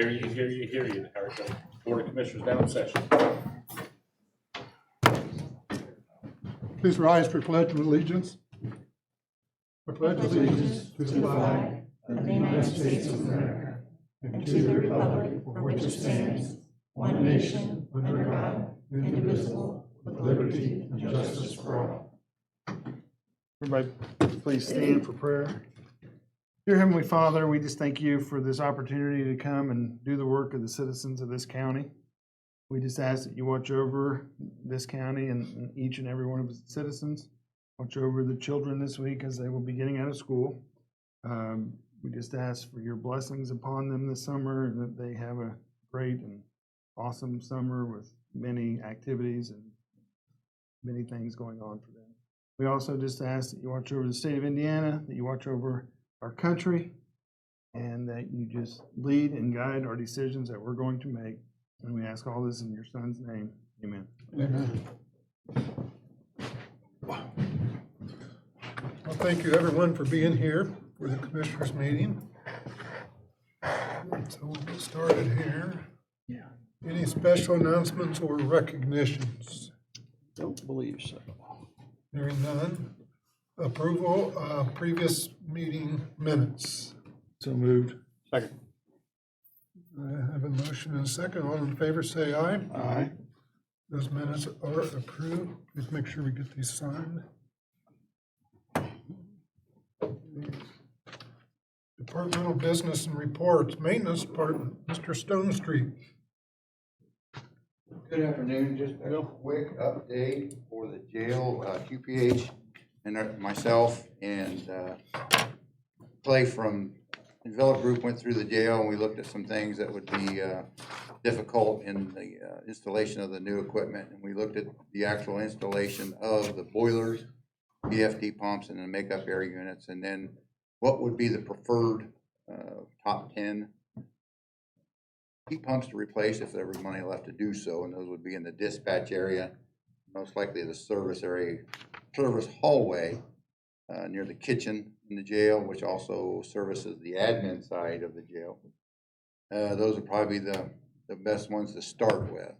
hear you, hear you, hear you. Everybody. Board of Commissioners now in session. Please rise for pledge of allegiance. I pledge allegiance to the flag of the United States of America and to the republic for which it stands, one nation, under God, indivisible, with liberty and justice for all. Everybody, please stand for prayer. Dear Heavenly Father, we just thank you for this opportunity to come and do the work of the citizens of this county. We just ask that you watch over this county and each and every one of its citizens. Watch over the children this week as they will be getting out of school. We just ask for your blessings upon them this summer and that they have a great and awesome summer with many activities and many things going on for them. We also just ask that you watch over the state of Indiana, that you watch over our country, and that you just lead and guide our decisions that we're going to make. And we ask all this in your Son's name. Amen. Amen. Well, thank you everyone for being here for the Commissioners meeting. So we'll get started here. Yeah. Any special announcements or recognitions? Don't believe so. Hearing none. Approval of previous meeting minutes. So moved. Second. I have a motion and a second. All in favor, say aye. Aye. Those minutes are approved. Please make sure we get these signed. Departmental business and reports. Maintenance Department, Mr. Stone Street. Good afternoon, just a quick update for the jail, QPH and myself and Clay from Envelop Group went through the jail and we looked at some things that would be difficult in the installation of the new equipment. And we looked at the actual installation of the boilers, BFD pumps, and the makeup air units, and then what would be the preferred top 10 heat pumps to replace if there was money left to do so, and those would be in the dispatch area, most likely the service area, service hallway near the kitchen in the jail, which also services the admin side of the jail. Those are probably the best ones to start with.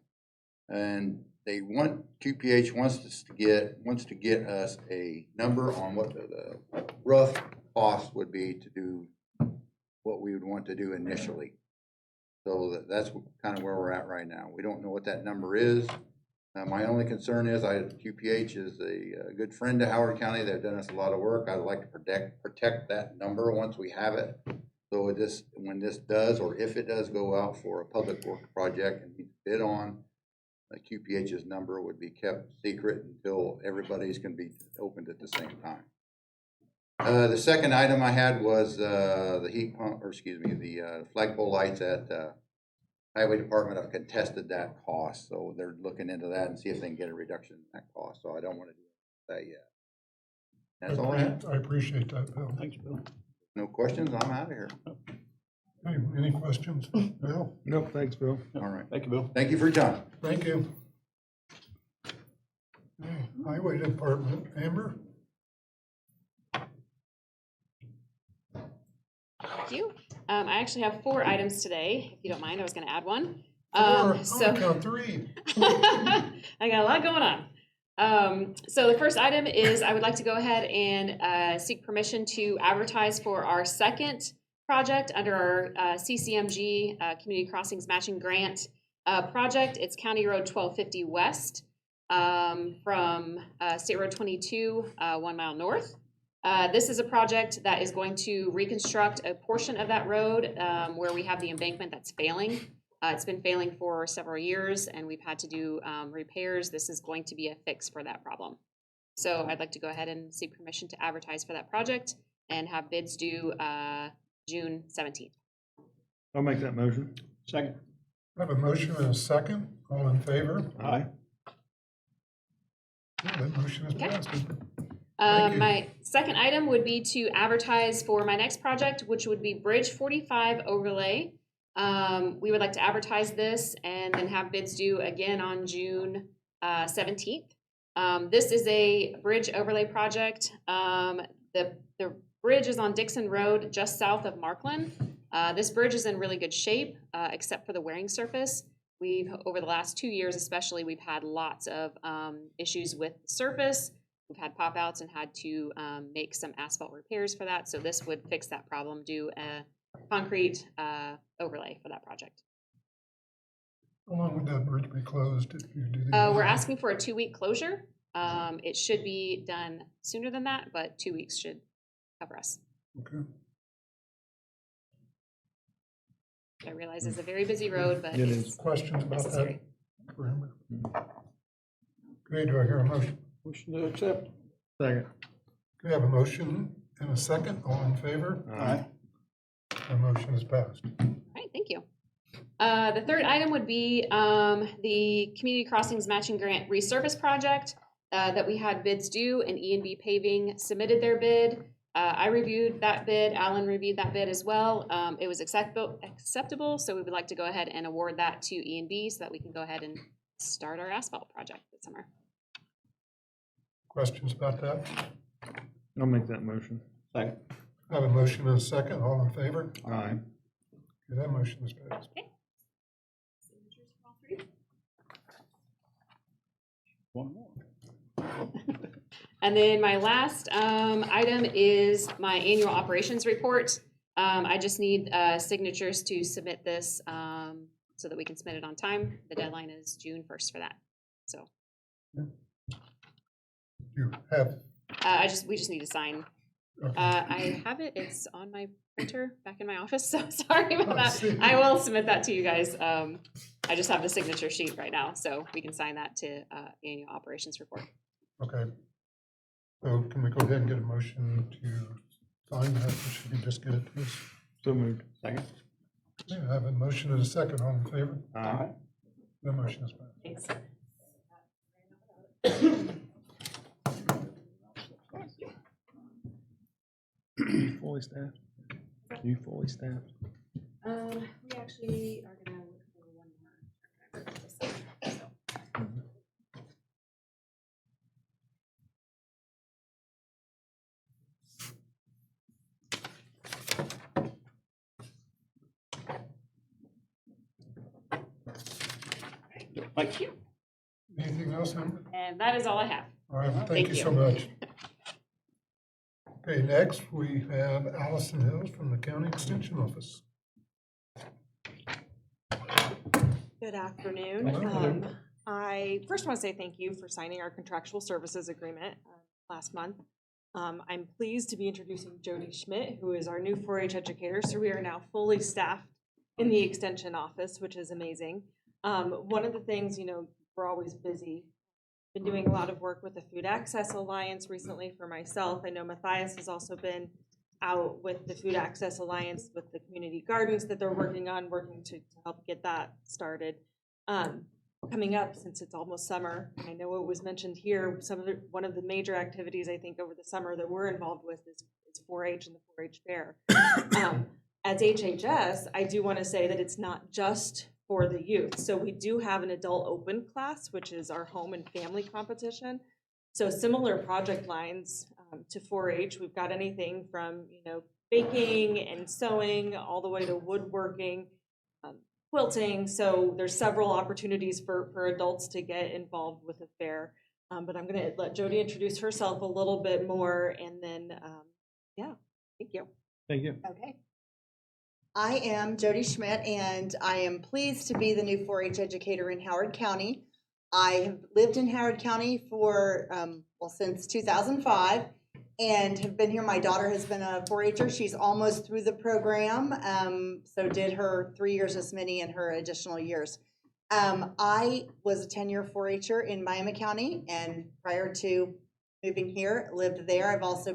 And they want, QPH wants to get us a number on what the rough cost would be to do what we would want to do initially. So that's kind of where we're at right now. We don't know what that number is. My only concern is QPH is a good friend to Howard County. They've done us a lot of work. I'd like to protect that number once we have it. So when this does, or if it does go out for a public work project and needs to bid on, QPH's number would be kept secret until everybody's can be opened at the same time. The second item I had was the heat pump, or excuse me, the flagpole lights at Highway Department. Have contested that cost, so they're looking into that and see if they can get a reduction in that cost. So I don't want to do that yet. That's all I have. I appreciate that, Bill. Thanks, Bill. No questions? I'm out of here. Hey, any questions, Bill? Nope, thanks, Bill. All right. Thank you, Bill. Thank you for your time. Thank you. Highway Department, Amber? Thank you. I actually have 4 items today. If you don't mind, I was going to add one. Four. Count 3. I got a lot going on. So the first item is I would like to go ahead and seek permission to advertise for our second project under our CCMG Community Crossings Matching Grant project. It's County Road 1250 West from State Road 22, 1 mile north. This is a project that is going to reconstruct a portion of that road where we have the embankment that's failing. It's been failing for several years and we've had to do repairs. This is going to be a fix for that problem. So I'd like to go ahead and seek permission to advertise for that project and have bids due June 17th. I'll make that motion. Second. I have a motion and a second. All in favor? Aye. Yeah, that motion is Okay. passed. Thank you. My second item would be to advertise for my next project, which would be Bridge 45 overlay. We would like to advertise this and then have bids due again on June 17th. This is a bridge overlay project. The bridge is on Dixon Road, just south of Markland. This bridge is in really good shape, except for the wearing surface. Over the last 2 years especially, we've had lots of issues with the surface. We've had pop-outs and had to make some asphalt repairs for that. So this would fix that problem, do a concrete overlay for that project. How long would that bridge be closed if you do the? We're asking for a 2-week closure. It should be done sooner than that, but 2 weeks should cover us. Okay. I realize it's a very busy road, but It it's is. Questions about that necessary. for Amber? Okay, do I hear a motion? Motion to accept. Second. We have a motion and a second. All in favor? Aye. The motion is passed. All right, thank you. The third item would be the Community Crossings Matching Grant Resurface Project that we had bids due, and E&B Paving submitted their bid. I reviewed that bid, Alan reviewed that bid as well. It was acceptable, so we would like to go ahead and award that to E&B so that we can go ahead and start our asphalt project this summer. Questions about that? I'll make that motion. Second. I have a motion and a second. All in favor? Aye. Okay, that motion is passed. One more. And then my last item is my annual operations report. I just need signatures to submit this so that we can submit it on time. The deadline is June 1st for that. So You have, we just need to sign. okay. I have it. It's on my printer back in my office. So sorry about I that. see. I will submit that to you guys. I just have the signature sheet right now, so we can sign that to annual operations report. Okay. So can we go ahead and get a motion to sign that, or should you just get it to us? So moved. Second. Okay, I have a motion and a second. All in favor? Aye. The motion is passed. Thanks. You fully staffed? You fully staffed? We actually are gonna look for one more. So. Thank you. Anything else, Amber? And that is all I have. All right, well, Thank thank you you. so much. Okay, next we have Allison Hills from the County Extension Office. Good afternoon. Hello. I first want to say thank you for signing our contractual services agreement last month. I'm pleased to be introducing Jody Schmidt, who is our new 4-H educator. So we are now fully staffed in the Extension office, which is amazing. One of the things, we're always busy. Been doing a lot of work with the Food Access Alliance recently for myself. I know Matthias has also been out with the Food Access Alliance with the community gardens that they're working to help get that started. Coming up, since it's almost summer, I know it was mentioned here, one of the major activities I think over the summer that we're involved with is 4-H and the 4-H fair. As HHS, I do want to say that it's not just for the youth. So we do have an adult open class, which is our home and family competition. So similar project lines to 4-H. We've got anything from baking and sewing all the way to woodworking, quilting. So there's several opportunities for adults to get involved with the fair. But I'm going to let Jody introduce herself a little bit more, and then thank you. Thank you. Okay. I am Jody Schmidt, and I am pleased to be the new 4-H educator in Howard County. I have lived in Howard County for, since 2005, and have been here. My daughter has been a 4-H'er. She's almost through the program, so did her 3 years as many in her additional years. I was a 10-year 4-H'er in Miami County, and prior to moving here, lived there. I've also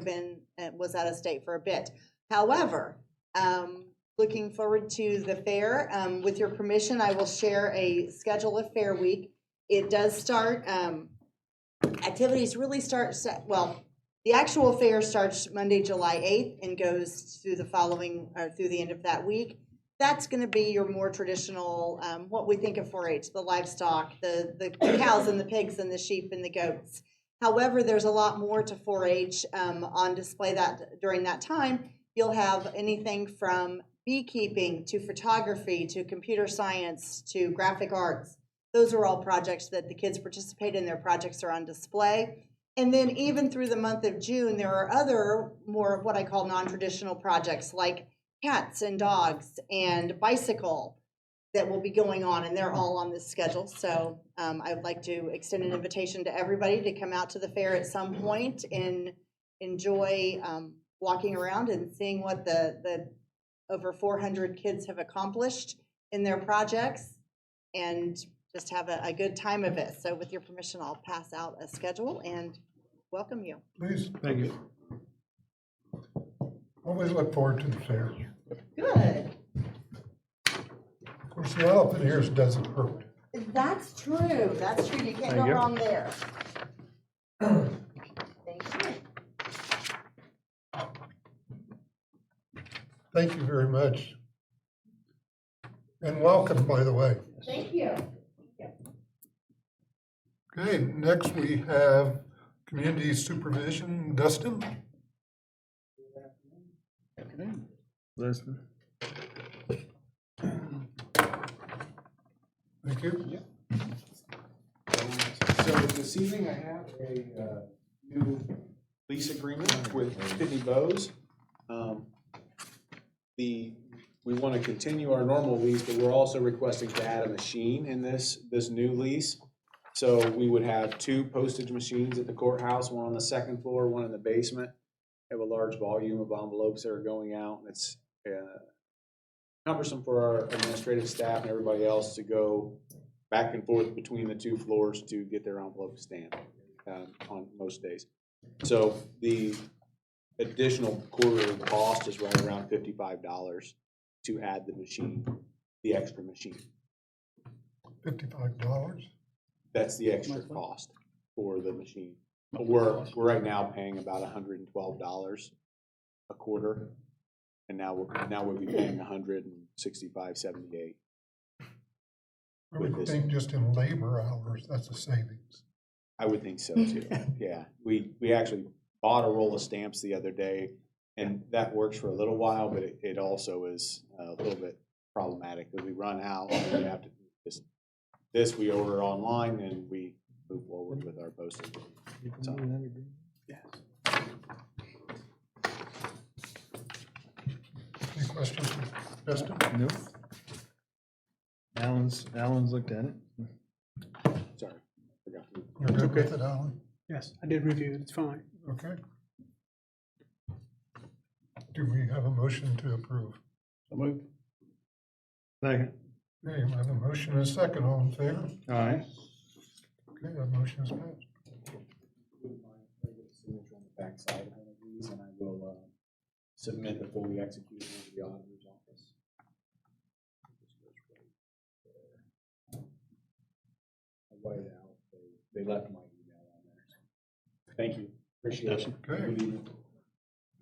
was out of state for a bit. However, looking forward to the fair. With your permission, I will share a schedule of Fair Week. It does start, activities really start, the actual fair starts Monday, July 8th and goes through through the end of that week. That's going to be your more traditional, what we think of 4-H, the livestock, the cows and the pigs and the sheep and the goats. However, there's a lot more to 4-H on display during that time. You'll have anything from beekeeping to photography to computer science to graphic arts. Those are all projects that the kids participate in. Their projects are on display. And then even through the month of June, there are other more what I call non-traditional projects like cats and dogs and bicycle that will be going on, and they're all on this schedule. So I would like to extend an invitation to everybody to come out to the fair at some point and enjoy walking around and seeing what the over 400 kids have accomplished in their projects, and just have a good time of it. So with your permission, I'll pass out a schedule and welcome you. Please, Thank you. always look forward to the fair. Good. Of course, the elephant ears doesn't hurt. That's true. That's true. You can't Thank go you. wrong there. Thank you. Thank you very much. And welcome, by the way. Thank you. Okay, next we have community supervision. Dustin? Listen. Thank you. So this evening I have a new lease agreement with Pitney Bowes. We want to continue our normal lease, but we're also requesting to add a machine in this new lease. So we would have 2 postage machines at the courthouse, one on the second floor, one in the basement. Have a large volume of envelopes that are going out, and it's cumbersome for our administrative staff and everybody else to go back and forth between the 2 floors to get their envelopes stamped on most days. So the additional quarterly cost is right around $55 to add the machine, the extra machine. $55. That's the extra cost for the machine. We're right now paying about $112 a quarter, and now we'll be paying $165.78. I would think just in labor hours, that's a savings. I would think so too. Yeah, we actually bought a roll of stamps the other day, and that works for a little while, but it also is a little bit problematic because we run out and we have to this we order online and we move forward with our postage. So, yes. Any questions, Dustin? Nope. Alan's looked at it. Sorry, forgot to. You're good with it, Alan? Yes, I did review it, it's fine. Okay. Do we have a motion to approve? Second. Okay, we have a motion and a second. All in favor? All right. Okay, that motion is passed. Signature on the back side of one of these, and I will submit the fully executed to the auditor's office. I white it out. They left my email on there. Thank you. Appreciate it. Okay. Good evening.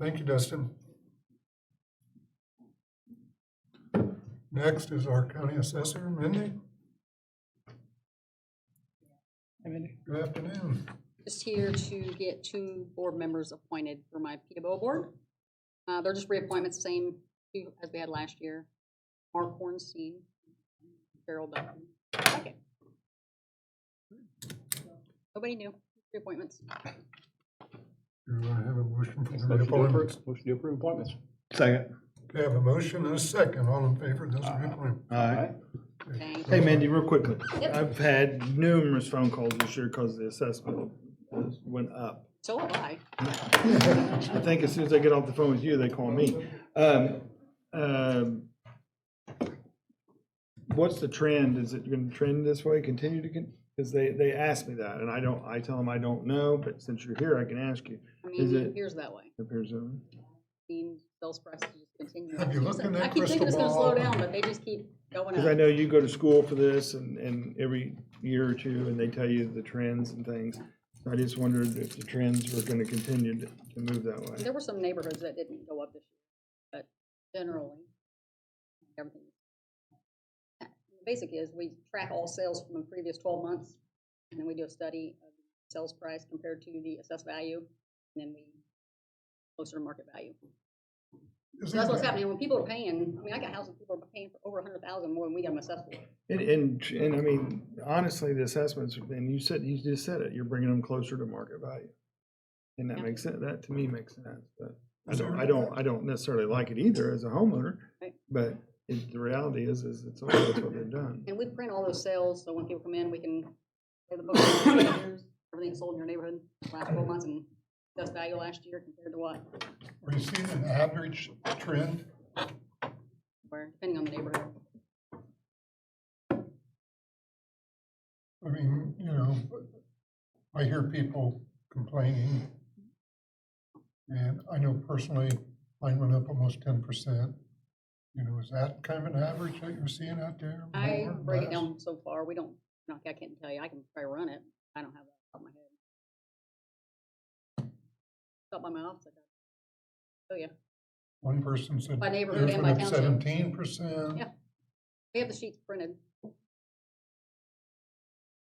Thank you, Dustin. Next is our county assessor, Mindy. Good afternoon. Just here to get 2 board members appointed for my PBO board. They're just reappointments, same as we had last year. Mark Hornstein, Carol Duncan. Okay. Nobody new, reappointments. Do I have a motion for the reappointments? Motion to approve appointments. Second. Okay, I have a motion and a second. All in favor of those reappointments? All right. Thank Hey, Mandy, real quickly. Yep. I've had numerous phone calls this year because the assessment went up. So have I. I think as soon as I get off the phone with you, they call me. What's the trend? Is it going to trend this way, continue to, because they asked me that, and I tell them I don't know, but since you're here, I can ask you. I Is mean, it- it appears that way. Appears that way. Seen sales prices just continue. Have you looked in that I keep thinking it's gonna crystal slow ball? down, but they just keep going Because I up. know you go to school for this and every year or two, and they tell you the trends and things. So I just wondered if the trends were going to continue to move that way. There were some neighborhoods that didn't go up this year, but generally, everything. The basic is we track all sales from the previous 12 months, and then we do a study of the sales price compared to the assessed value, and then we closer to market value. So that's what's happening, when people are paying, I mean, I got houses, people are paying for over 100,000 more than we got them assessed for. And I mean, honestly, the assessments, and you just said it, you're bringing them closer to market value. And that Yeah. makes sense, that to me makes sense, but I don't necessarily like it either as a homeowner, Right. but the reality is that's what they've done. And we print all those sales, so when people come in, we can say the book, everything sold in your neighborhood last 12 months and best value last year compared to what, Are you seeing an average trend? where, depending on the neighborhood. I mean, you know, I hear people complaining. And I know personally, mine went up almost 10%. You know, is that kind of an average that you're seeing out there? I More, break it less? down so far, we don't, I can't tell you, I can try run it, I don't have that off my head. Up by my office, I got. Oh, yeah, One person said By theirs neighborhood and went by up township. 17%. Yeah. we have the sheets printed.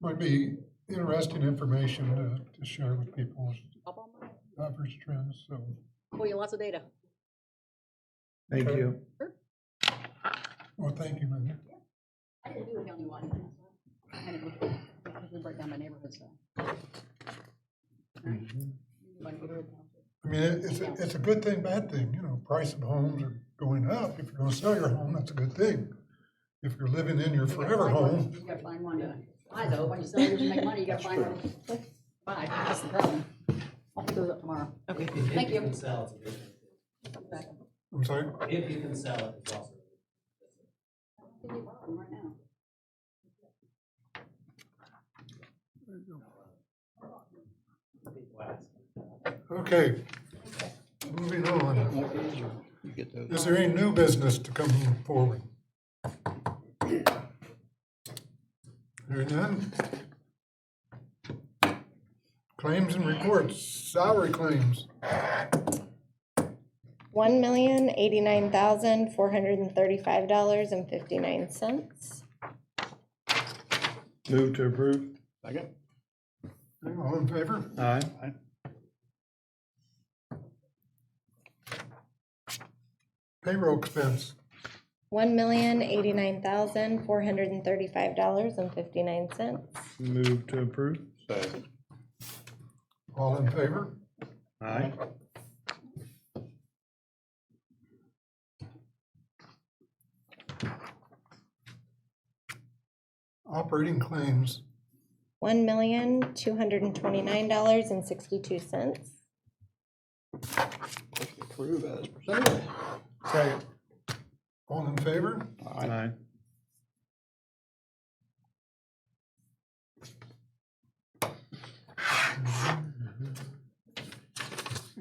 Might be interesting information to share with people, Up on my, average trends, so. pull you lots of data. Thank Okay. you. Well, thank you, man. I didn't do a countywide. I had to look at, break down my neighborhood, so. By neighborhood, township. I mean, it's a good thing, bad thing, you know, price of homes are going up. If you're gonna sell your home, that's a good thing. If you're living in your You gotta forever find one- home, You gotta find one to buy though, when you sell yours and make money, you gotta find one to buy, that's the problem. I'll pick those up tomorrow. Okay. Thank you. If you can sell, it's a good thing. I'm sorry, If you can sell it, it's also. Give you a problem right now. okay. Moving on. Is there any new business to come forward? Hearing none? Claims and reports, salary claims. $1,089,435.59. Move to approve. All in favor? Aye. Payroll expense. $1,089,435.59. Move to approve. All in favor? Aye. Operating claims. $1,229.62. Approve as presented. Second. All in favor? Aye.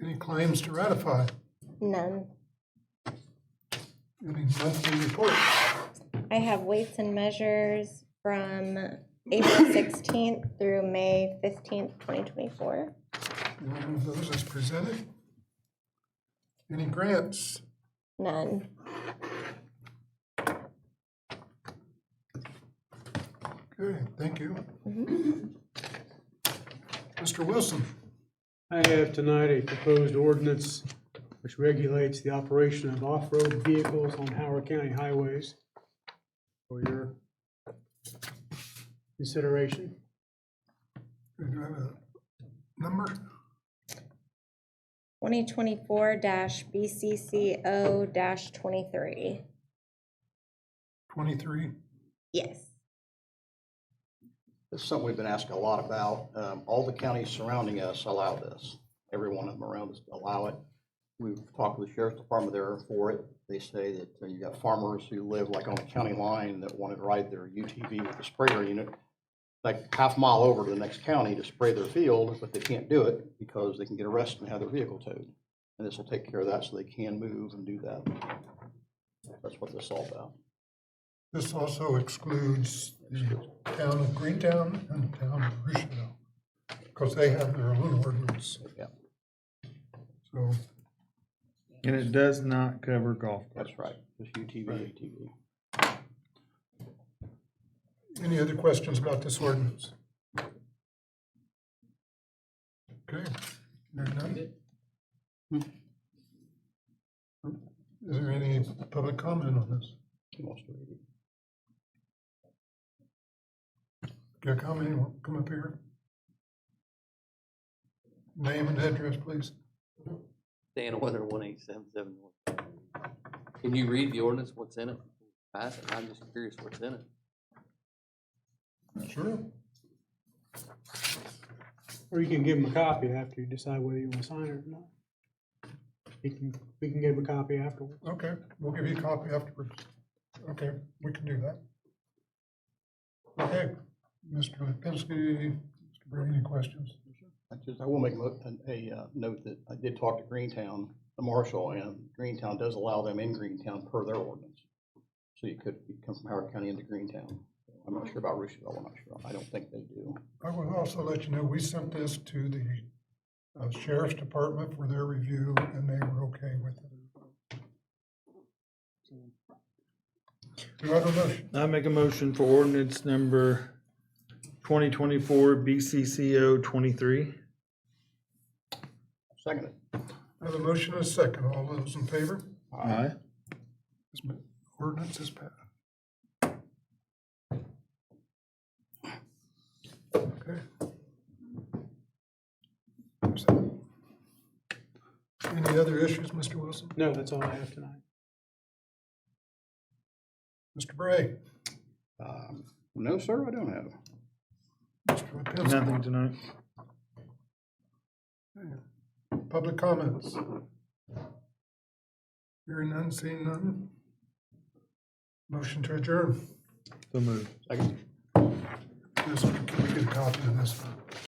Any claims to ratify? None. Any monthly reports? I have weights and measures from April 16th through May 15th, 2024. One of those is presented. Any grants? None. Okay, thank you. Mr. Wilson, I have tonight a proposed ordinance which regulates the operation of off-road vehicles on Howard County highways for your consideration. do you have a number? 2024-BCCO-23. 23? Yes. This is something we've been asking a lot about. All the counties surrounding us allow this. Every one of them around us allow it. We've talked with the sheriff's department, they're for it. They say that you got farmers who live like on the county line that want to ride their UTV with a sprayer unit, like half mile over to the next county to spray their field, but they can't do it because they can get arrested and have their vehicle towed. And this will take care of that so they can move and do that. That's what this is all about. This also excludes the town of Greentown and the town of Rushville, because they have their own ordinance. Yeah. So, And it does not cover golf carts. That's right, just UTV, ATV. any other questions about this ordinance? Okay. Hearing none? public comment on this? Who wants to read it? Got a comment? You want to come up here? Name and address, please. Dan Weather, 18771. Can you read the ordinance, what's in it? Pass it, I'm just curious what's in it. Sure. Or you can give him a copy after you decide whether you want to sign it or not. We can give him a copy afterwards. Okay, we'll give you a copy afterwards. Okay, we can do that. Okay, Mr. Lipinski, Mr. Bray, any questions? I will make a note that I did talk to Greentown, the marshal, and Greentown does allow them in Greentown per their ordinance. So you could come from Howard County into Greentown. I'm not sure about Rushville, I'm not sure. I don't think they do. I will also let you know, we sent this to the Sheriff's Department for their review, and they were okay with it. Do I have a motion? I make a motion for ordinance number 2024 BCCO 23. Second it. I have a motion and a second. All those in favor? Aye. This ordinance is passed. Okay. Any other issues, Mr. Wilson? No, that's all I have tonight. Mr. Bray? No, sir, I don't have. Mr. Lipinski? Nothing tonight. Public comments? Hearing none, seeing none? Motion to adjourn. So moved. Second. Can we get a copy of this?